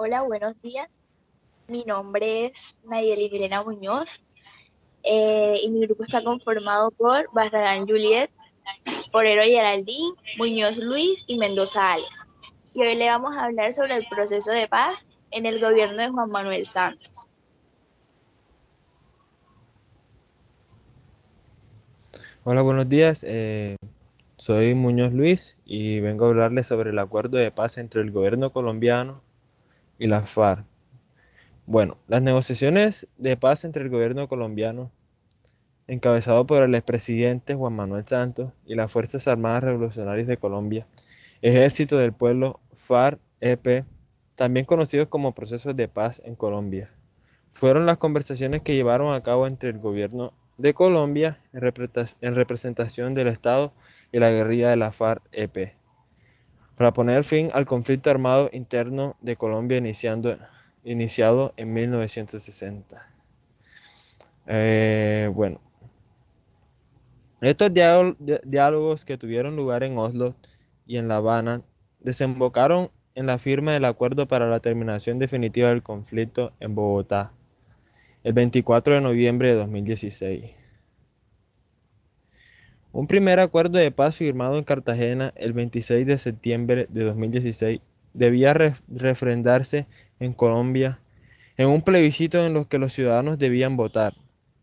Hola, buenos días. Mi nombre es Nayeli Milena Muñoz y mi grupo está conformado por Barragán Juliet, Porero Geraldine, Muñoz Luis y Mendoza Alex. Y hoy le vamos a hablar sobre el proceso de paz en el gobierno de Juan Manuel Santos. Hola, buenos días. Soy Muñoz Luis y vengo a hablarles sobre el acuerdo de paz entre el gobierno colombiano y las FARC. Bueno, las negociaciones de paz entre el gobierno colombiano, encabezado por el expresidente Juan Manuel Santos y las Fuerzas Armadas Revolucionarias de Colombia, Ejército del Pueblo, FARC-EP, también conocidos como procesos de paz en Colombia, fueron las conversaciones que llevaron a cabo entre el gobierno de Colombia en representación del Estado y la guerrilla de la FARC-EP para poner fin al conflicto armado interno de Colombia iniciado en 1960. Bueno, estos diálogos que tuvieron lugar en Oslo y en La Habana desembocaron en la firma del acuerdo para la terminación definitiva del conflicto en Bogotá el 24 de noviembre de 2016. Un primer acuerdo de paz firmado en Cartagena el 26 de septiembre de 2016 debía refrendarse en Colombia en un plebiscito en los que los ciudadanos debían votar,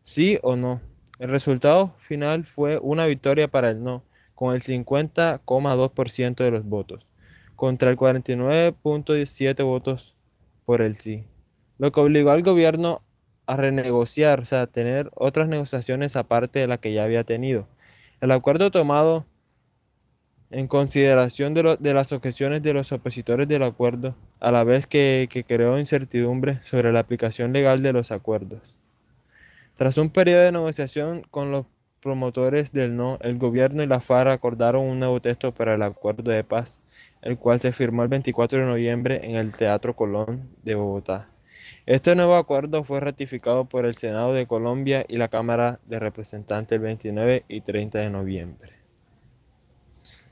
sí o no. El resultado final fue una victoria para el no, con el 50,2% de los votos, contra el 49,7% votos por el sí, lo que obligó al gobierno a renegociar, o sea, a tener otras negociaciones aparte de la que ya había tenido. El acuerdo tomado en consideración de las objeciones de los opositores del acuerdo, a la vez que creó incertidumbre sobre la aplicación legal de los acuerdos. Tras un periodo de negociación con los promotores del no, el gobierno y la FARC acordaron un nuevo texto para el acuerdo de paz, el cual se firmó el 24 de noviembre en el Teatro Colón de Bogotá. Este nuevo acuerdo fue ratificado por el Senado de Colombia y la Cámara de Representantes el 29 y 30 de noviembre.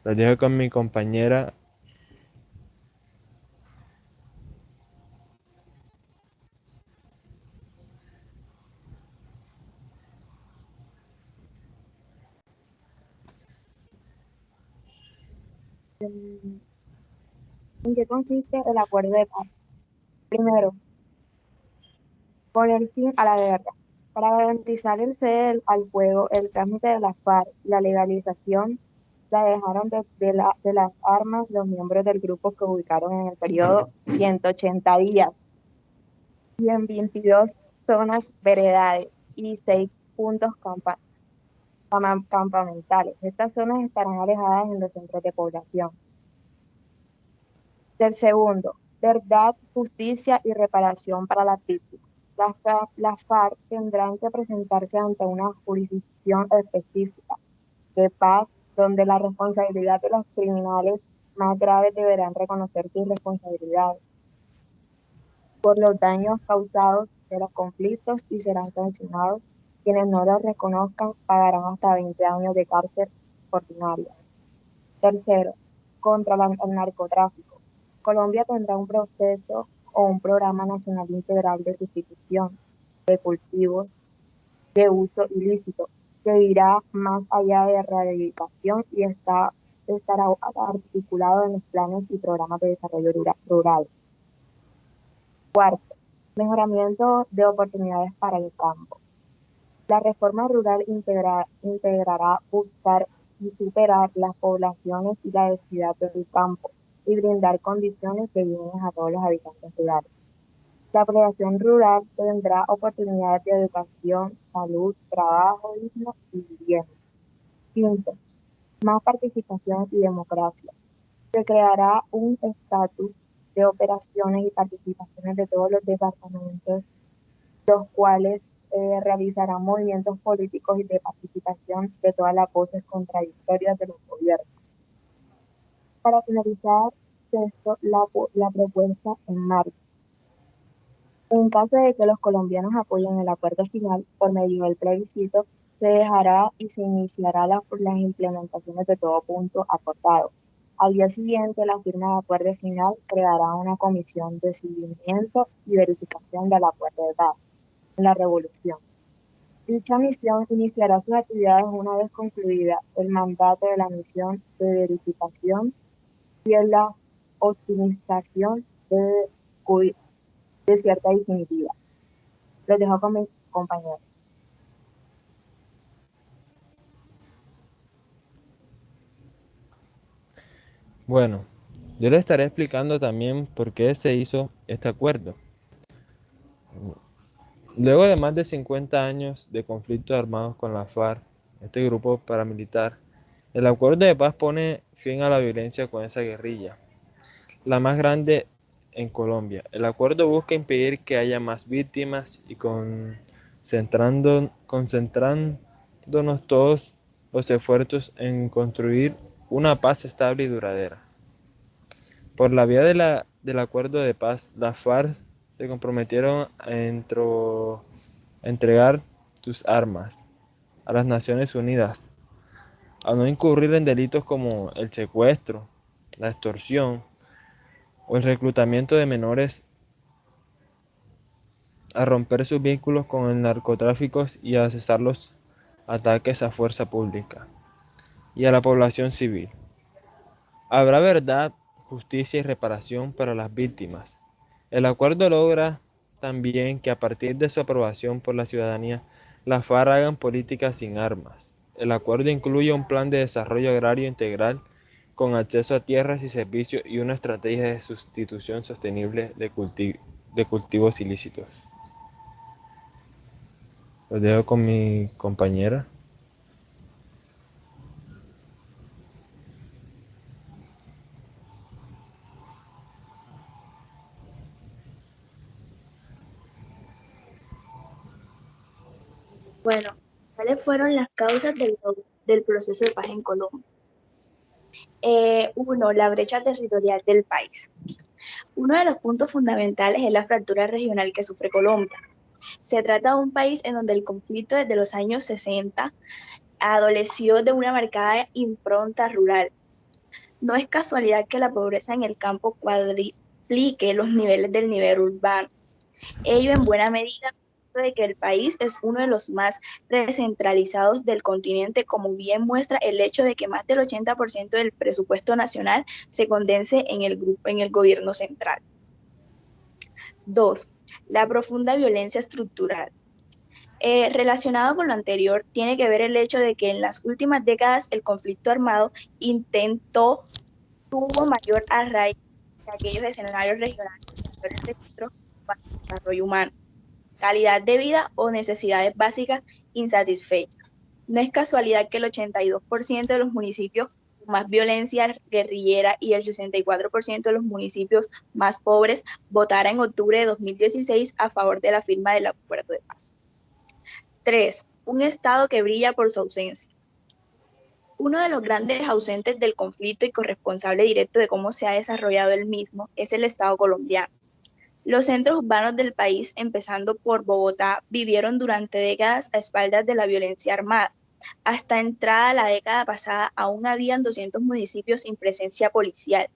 Los dejo con mi compañera. ¿En qué consiste el acuerdo de paz? Primero, poner fin a la guerra. Para garantizar el cese al fuego, el trámite de la FARC, la legalización la dejaron de las armas los miembros del grupo que ubicaron en el periodo 180 días y en 22 zonas veredales y 6 puntos campamentales. Estas zonas estarán alejadas en los centros de población. Del segundo, verdad, justicia y reparación para las víctimas. Las FARC tendrán que presentarse ante una jurisdicción específica de paz, donde la responsabilidad de los criminales más graves deberán reconocer sus responsabilidades por los daños causados de los conflictos y serán sancionados. Quienes no los reconozcan pagarán hasta 20 años de cárcel ordinaria. Tercero, contra el narcotráfico. Colombia tendrá un proceso o un programa nacional integral de sustitución de cultivos de uso ilícito, que irá más allá de erradicación y estará articulado en los planes y programas de desarrollo rural. Cuarto, mejoramiento de oportunidades para el campo. La reforma rural integrará buscar y superar las poblaciones y la densidad del campo y brindar condiciones de bienes a todos los habitantes rurales. La población rural tendrá oportunidades de educación, salud, trabajo digno y vivienda. Quinto, más participación y democracia. Se creará un estatus de operaciones y participaciones de todos los departamentos, los cuales realizarán movimientos políticos y de participación de todas las voces contradictorias de los gobiernos. Para finalizar esto, la propuesta en marcha. En caso de que los colombianos apoyen el acuerdo final por medio del plebiscito, se dejará y se iniciará las implementaciones de todo punto acordado. Al día siguiente, la firma de acuerdo final creará una comisión de seguimiento y verificación del acuerdo de paz en la revolución. Dicha misión iniciará sus actividades una vez concluida el mandato de la misión de verificación y en la optimización de cierta definitiva. Los dejo con mis compañeros. Bueno, yo le estaré explicando también por qué se hizo este acuerdo. Luego de más de 50 años de conflictos armados con la FARC, este grupo paramilitar, el acuerdo de paz pone fin a la violencia con esa guerrilla, la más grande en Colombia. El acuerdo busca impedir que haya más víctimas y concentrándonos todos los esfuerzos en construir una paz estable y duradera. Por la vía del acuerdo de paz, las FARC se comprometieron a entregar sus armas a las Naciones Unidas, a no incurrir en delitos como el secuestro, la extorsión o el reclutamiento de menores, a romper sus vínculos con el narcotráfico y a cesar los ataques a fuerza pública y a la población civil. Habrá verdad, justicia y reparación para las víctimas. El acuerdo logra también que a partir de su aprobación por la ciudadanía, las FARC hagan políticas sin armas. El acuerdo incluye un plan de desarrollo agrario integral con acceso a tierras y servicios y una estrategia de sustitución sostenible de cultivos ilícitos. Los dejo con mi compañera. Bueno, ¿cuáles fueron las causas del proceso de paz en Colombia? Uno, la brecha territorial del país. Uno de los puntos fundamentales es la fractura regional que sufre Colombia. Se trata de un país en donde el conflicto desde los años 60 adoleció de una marcada impronta rural. No es casualidad que la pobreza en el campo cuadriplique los niveles del nivel urbano. Ello en buena medida de que el país es uno de los más recentralizados del continente, como bien muestra el hecho de que más del 80% del presupuesto nacional se condense en el gobierno central. 2. La profunda violencia estructural. Relacionado con lo anterior, tiene que ver el hecho de que en las últimas décadas el conflicto armado tuvo mayor arraigo en aquellos escenarios regionales de mayores registros para el desarrollo humano, calidad de vida o necesidades básicas insatisfechas. No es casualidad que el 82% de los municipios con más violencia guerrillera y el 64% de los municipios más pobres votara en octubre de 2016 a favor de la firma del acuerdo de paz. 3. Un Estado que brilla por su ausencia. Uno de los grandes ausentes del conflicto y corresponsable directo de cómo se ha desarrollado el mismo es el Estado colombiano. Los centros urbanos del país, empezando por Bogotá, vivieron durante décadas a espaldas de la violencia armada. Hasta entrada la década pasada aún habían 200 municipios sin presencia policial.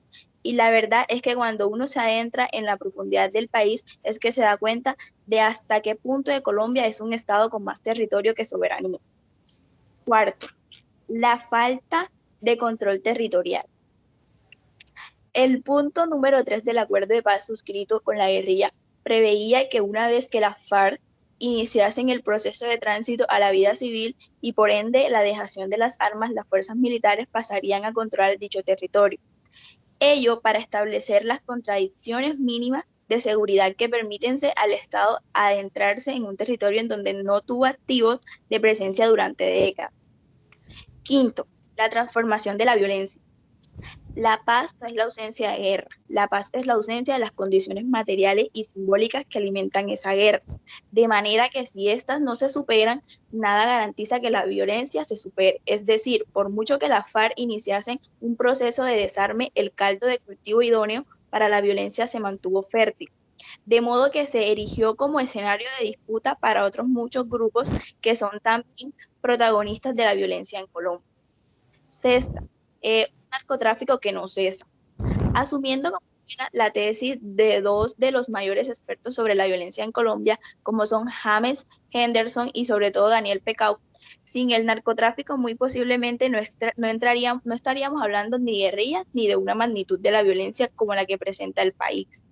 Y la verdad es que cuando uno se adentra en la profundidad del país es que se da cuenta de hasta qué punto de Colombia es un estado con más territorio que soberanía. Cuarto, la falta de control territorial. El punto número 3 del acuerdo de paz suscrito con la guerrilla preveía que una vez que las FARC iniciasen el proceso de tránsito a la vida civil y por ende la dejación de las armas, las fuerzas militares pasarían a controlar dicho territorio. Ello para establecer las contradicciones mínimas de seguridad que permitense al Estado adentrarse en un territorio en donde no tuvo activos de presencia durante décadas. Quinto, la transformación de la violencia. La paz no es la ausencia de guerra, la paz es la ausencia de las condiciones materiales y simbólicas que alimentan esa guerra. De manera que si éstas no se superan, nada garantiza que la violencia se supere. Es decir, por mucho que las FARC iniciasen un proceso de desarme, el caldo de cultivo idóneo para la violencia se mantuvo fértil. De modo que se erigió como escenario de disputa para otros muchos grupos que son también protagonistas de la violencia en Colombia. Sexta, narcotráfico que no cesa. Asumiendo como buena la tesis de dos de los mayores expertos sobre la violencia en Colombia, como son James Henderson y sobre todo Daniel Pecau, sin el narcotráfico muy posiblemente no estaríamos hablando ni de guerrilla ni de una magnitud de la violencia como la que presenta el país.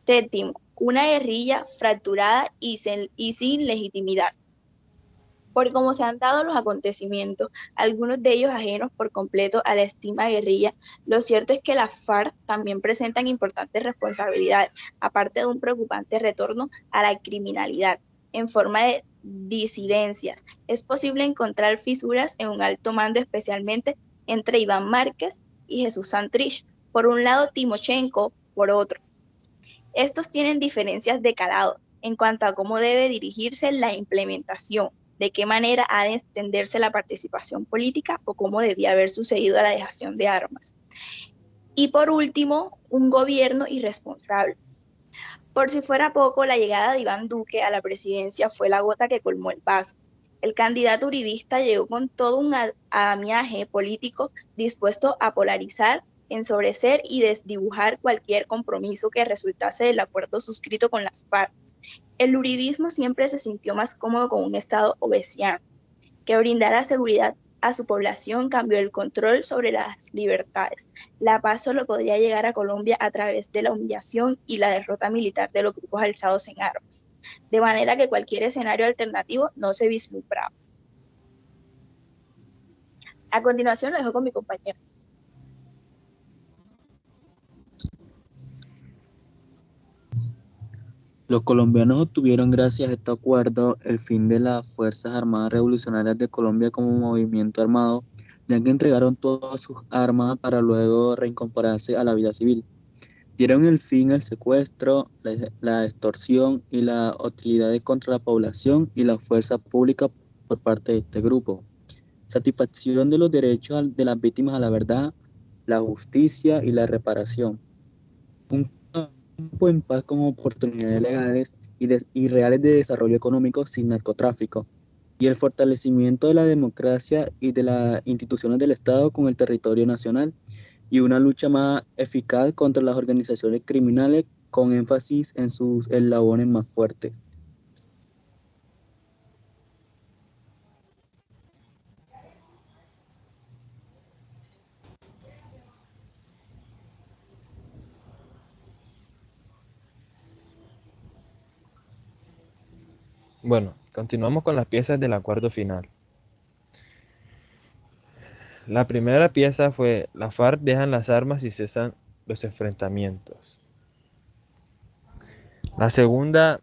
Séptimo, una guerrilla fracturada y sin legitimidad. Por cómo se han dado los acontecimientos, algunos de ellos ajenos por completo a la estima guerrilla, lo cierto es que las FARC también presentan importantes responsabilidades, aparte de un preocupante retorno a la criminalidad en forma de disidencias. Es posible encontrar fisuras en un alto mando, especialmente entre Iván Márquez y Jesús Santrich, por un lado Timochenko, por otro. Estos tienen diferencias de calado en cuanto a cómo debe dirigirse la implementación, de qué manera ha de extenderse la participación política o cómo debía haber sucedido la dejación de armas. Y por último, un gobierno irresponsable. Por si fuera poco, la llegada de Iván Duque a la presidencia fue la gota que colmó el vaso. El candidato uribista llegó con todo un andamiaje político dispuesto a polarizar, ensobrecer y desdibujar cualquier compromiso que resultase del acuerdo suscrito con las FARC. El uribismo siempre se sintió más cómodo con un Estado obesiano, que brindara seguridad a su población, cambió el control sobre las libertades. La paz solo podría llegar a Colombia a través de la humillación y la derrota militar de los grupos alzados en armas, de manera que cualquier escenario alternativo no se vislumbraba. A continuación lo dejo con mi compañero. Los colombianos obtuvieron gracias a este acuerdo el fin de las Fuerzas Armadas Revolucionarias de Colombia como movimiento armado, ya que entregaron todas sus armas para luego reincorporarse a la vida civil. Dieron el fin al secuestro, la extorsión y las hostilidades contra la población y la fuerza pública por parte de este grupo. Satisfacción de los derechos de las víctimas a la verdad, la justicia y la reparación. Un campo en paz con oportunidades legales y reales de desarrollo económico sin narcotráfico. Y el fortalecimiento de la democracia y de las instituciones del Estado con el territorio nacional, y una lucha más eficaz contra las organizaciones criminales con énfasis en sus eslabones más fuertes. Bueno, continuamos con las piezas del acuerdo final. La primera pieza fue: las FARC dejan las armas y cesan los enfrentamientos. La segunda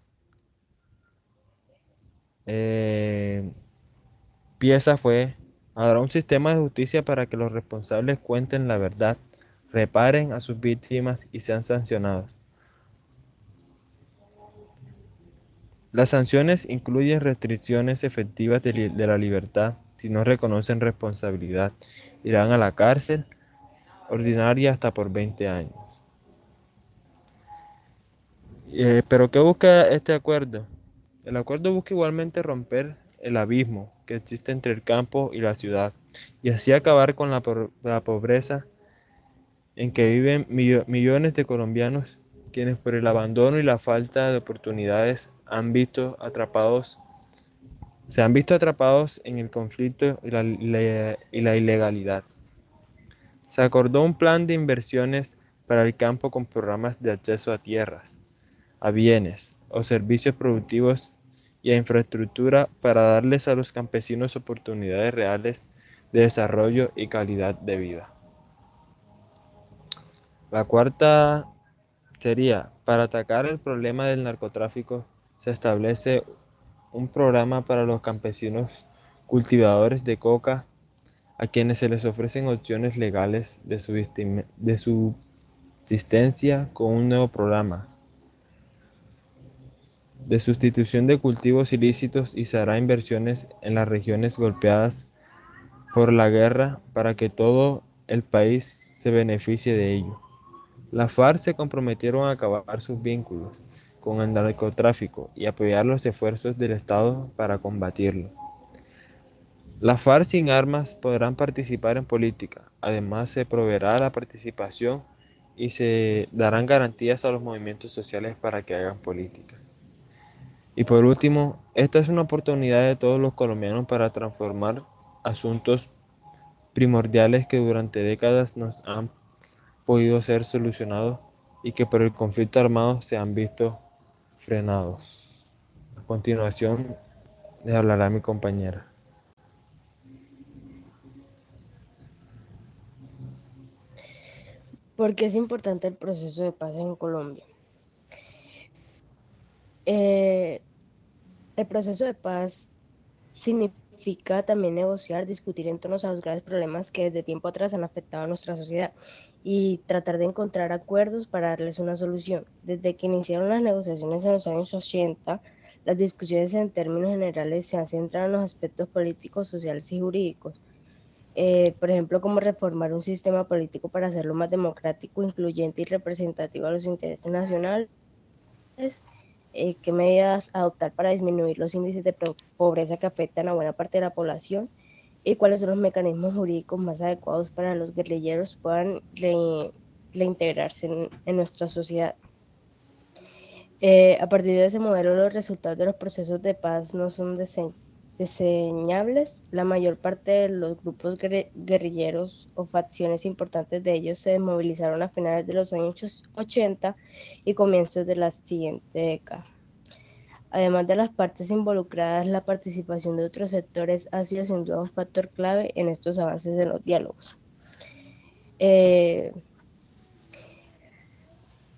pieza fue: habrá un sistema de justicia para que los responsables cuenten la verdad, reparen a sus víctimas y sean sancionados. Las sanciones incluyen restricciones efectivas de la libertad si no reconocen responsabilidad. Irán a la cárcel ordinaria hasta por 20 años. ¿Pero qué busca este acuerdo? El acuerdo busca igualmente romper el abismo que existe entre el campo y la ciudad y así acabar con la pobreza en que viven millones de colombianos, quienes por el abandono y la falta de oportunidades se han visto atrapados en el conflicto y la ilegalidad. Se acordó un plan de inversiones para el campo con programas de acceso a tierras, a bienes o servicios productivos y a infraestructura para darles a los campesinos oportunidades reales de desarrollo y calidad de vida. La cuarta sería: para atacar el problema del narcotráfico, se establece un programa para los campesinos cultivadores de coca, a quienes se les ofrecen opciones legales de subsistencia con un nuevo programa de sustitución de cultivos ilícitos, y se hará inversiones en las regiones golpeadas por la guerra para que todo el país se beneficie de ello. Las FARC se comprometieron a acabar sus vínculos con el narcotráfico y apoyar los esfuerzos del Estado para combatirlo. Las FARC sin armas podrán participar en política. Además, se proveerá la participación y se darán garantías a los movimientos sociales para que hagan política. Y por último, esta es una oportunidad de todos los colombianos para transformar asuntos primordiales que durante décadas nos han podido ser solucionados y que por el conflicto armado se han visto frenados. A continuación, les hablará mi compañera. ¿Por qué es importante el proceso de paz en Colombia? Eh, el proceso de paz significa también negociar, discutir en torno a los graves problemas que desde tiempo atrás han afectado a nuestra sociedad y tratar de encontrar acuerdos para darles una solución. Desde que iniciaron las negociaciones en los años 80, las discusiones en términos generales se han centrado en los aspectos políticos, sociales y jurídicos. Por ejemplo, cómo reformar un sistema político para hacerlo más democrático, incluyente y representativo a los intereses nacionales, qué medidas adoptar para disminuir los índices de pobreza que afectan a buena parte de la población y cuáles son los mecanismos jurídicos más adecuados para los guerrilleros puedan reintegrarse en nuestra sociedad. A partir de ese modelo, los resultados de los procesos de paz no son diseñables. La mayor parte de los grupos guerrilleros o facciones importantes de ellos se desmovilizaron a finales de los años 80 y comienzos de la siguiente década. Además de las partes involucradas, la participación de otros sectores ha sido sin duda un factor clave en estos avances en los diálogos.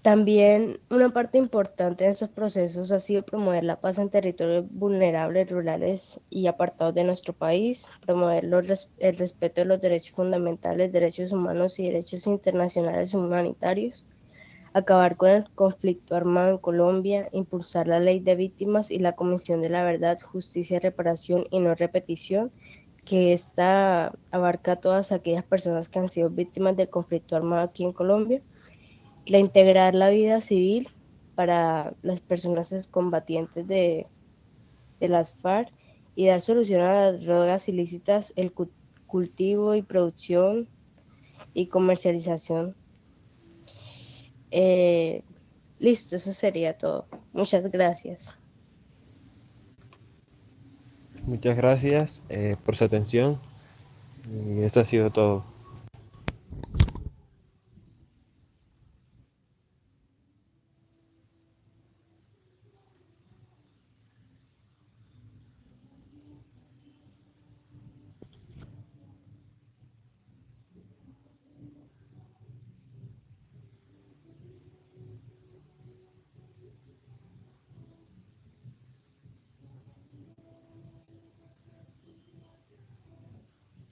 También una parte importante de esos procesos ha sido promover la paz en territorios vulnerables, rurales y apartados de nuestro país, promover el respeto de los derechos fundamentales, derechos humanos y derechos internacionales humanitarios, acabar con el conflicto armado en Colombia, impulsar la ley de víctimas y la Comisión de la Verdad, Justicia, Reparación y No Repetición, que esta abarca a todas aquellas personas que han sido víctimas del conflicto armado aquí en Colombia, reintegrar la vida civil para las personas excombatientes de las FARC y dar solución a las drogas ilícitas, el cultivo y producción y comercialización. Listo, eso sería todo. Muchas gracias. Muchas gracias por su atención y esto ha sido todo.